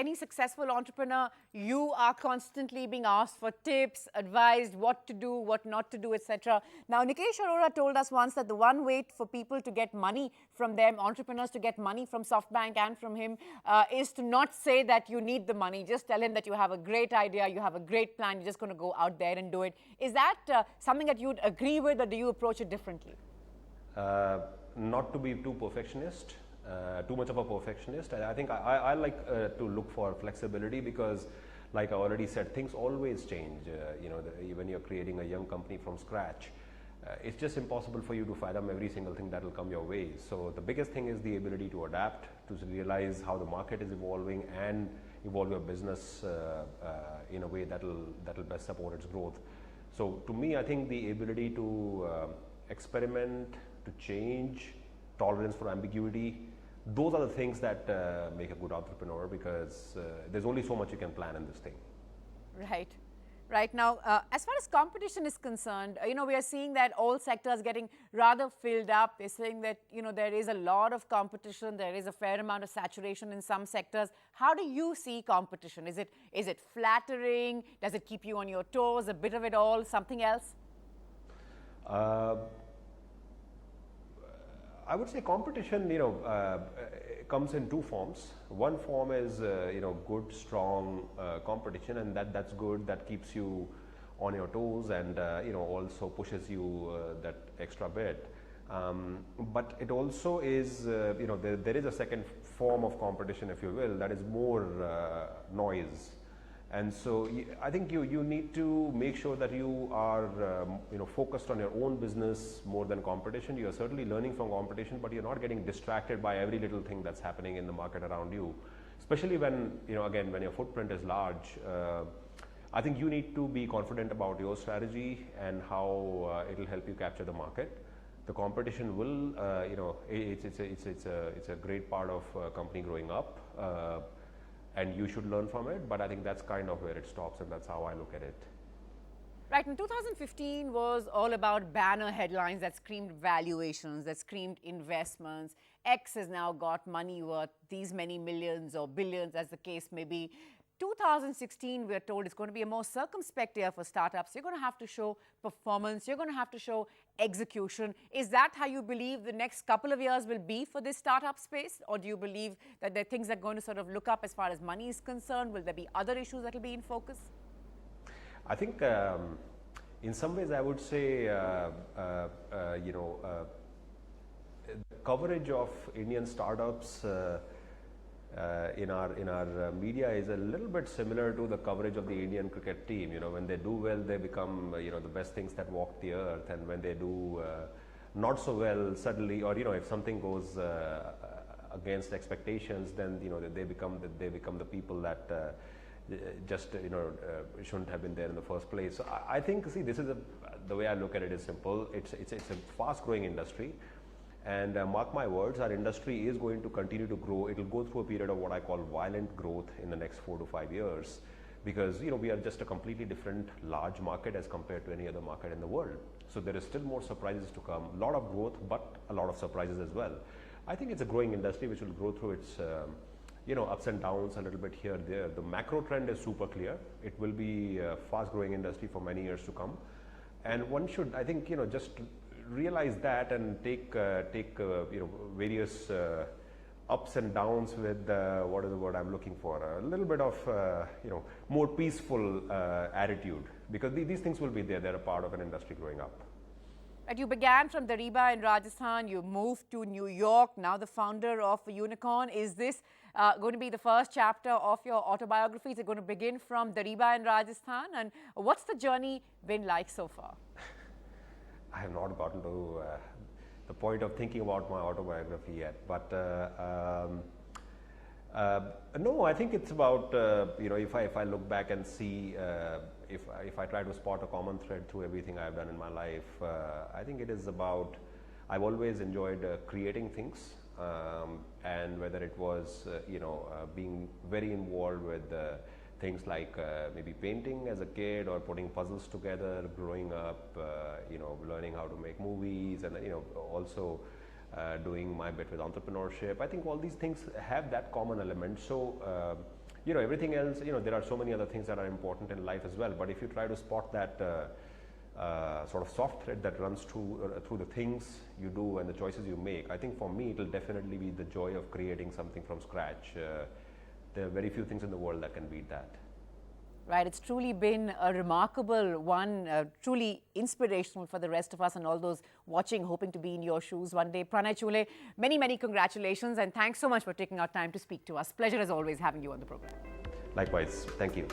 any successful entrepreneur, you are constantly being asked for tips, advised what to do, what not to do, etc. Now, Nikesh Arora told us once that the one way for people to get money from them, entrepreneurs to get money from SoftBank and from him, is to not say that you need the money. Just tell him that you have a great idea, you have a great plan, you're just going to go out there and do it. Is that something that you'd agree with, or do you approach it differently? Not to be too perfectionist. Too much of a perfectionist. I think I like to look for flexibility because, like I already said, things always change. When you're creating a young company from scratch, it's just impossible for you to fathom every single thing that will come your way. So the biggest thing is the ability to adapt, to realize how the market is evolving and evolve your business in a way that'll best support its growth. So to me, I think the ability to experiment, to change, tolerance for ambiguity, those are the things that make a good entrepreneur, because there's only so much you can plan in this thing. Right. Right. Now, as far as competition is concerned, we are seeing that all sectors getting rather filled up. They're saying that, there is a lot of competition. There is a fair amount of saturation in some sectors. How do you see competition? Is it flattering? Does it keep you on your toes? A bit of it all? Something else? I would say competition, comes in two forms. One form is, good, strong competition, and that's good. That keeps you on your toes, and also pushes you that extra bit. But it also is, there is a second form of competition, if you will, that is more noise. And so I think you need to make sure that you are focused on your own business more than competition. You are certainly learning from competition, but you're not getting distracted by every little thing that's happening in the market around you. Especially when, again, when your footprint is large, I think you need to be confident about your strategy and how it'll help you capture the market. The competition will, it's a great part of company growing up. And you should learn from it, but I think that's kind of where it stops, and that's how I look at it. Right, and 2015 was all about banner headlines that screamed valuations, that screamed investments. X has now got money worth these many millions or billions, as the case may be. 2016, we're told, is going to be a more circumspect year for startups. You're going to have to show performance. You're going to have to show execution. Is that how you believe the next couple of years will be for this startup space? Or do you believe that there are things that are going to sort of look up as far as money is concerned? Will there be other issues that will be in focus? I think in some ways I would say, coverage of Indian startups in our media is a little bit similar to the coverage of the Indian cricket team. When they do well, they become the best things that walk the earth, and when they do not so well, suddenly, or if something goes against expectations, then they become the people that just shouldn't have been there in the first place. So I think, see, this is the way I look at it is simple. It's a fast growing industry. And mark my words, our industry is going to continue to grow. It will go through a period of what I call violent growth in the next 4 to 5 years, because we are just a completely different large market as compared to any other market in the world. So there is still more surprises to come. A lot of growth, but a lot of surprises as well. I think it's a growing industry which will grow through its ups and downs a little bit here and there. The macro trend is super clear. It will be a fast growing industry for many years to come, and one should, I think, just realize that and take various ups and downs with what is the word I'm looking for, a little bit of more peaceful attitude, because these things will be there. They're a part of an industry growing up. Right, you began from Dariba in Rajasthan, you moved to New York, now the founder of a unicorn. Is this going to be the first chapter of your autobiography? Is it going to begin from Dariba in Rajasthan? And what's the journey been like so far? I have not gotten to the point of thinking about my autobiography yet, but no, I think it's about if I look back and see if I try to spot a common thread through everything I've done in my life, I think it is about, I've always enjoyed creating things, and whether it was being very involved with things like maybe painting as a kid, or putting puzzles together, growing up, learning how to make movies, and also doing my bit with entrepreneurship. I think all these things have that common element. So everything else, there are so many other things that are important in life as well. But if you try to spot that sort of soft thread that runs through the things you do and the choices you make, I think for me it will definitely be the joy of creating something from scratch. There are very few things in the world that can beat that. Right, it's truly been a remarkable one, truly inspirational for the rest of us and all those watching, hoping to be in your shoes one day. Pranay Chulet, many, many congratulations, and thanks so much for taking our time to speak to us. Pleasure as always having you on the program. Likewise, thank you.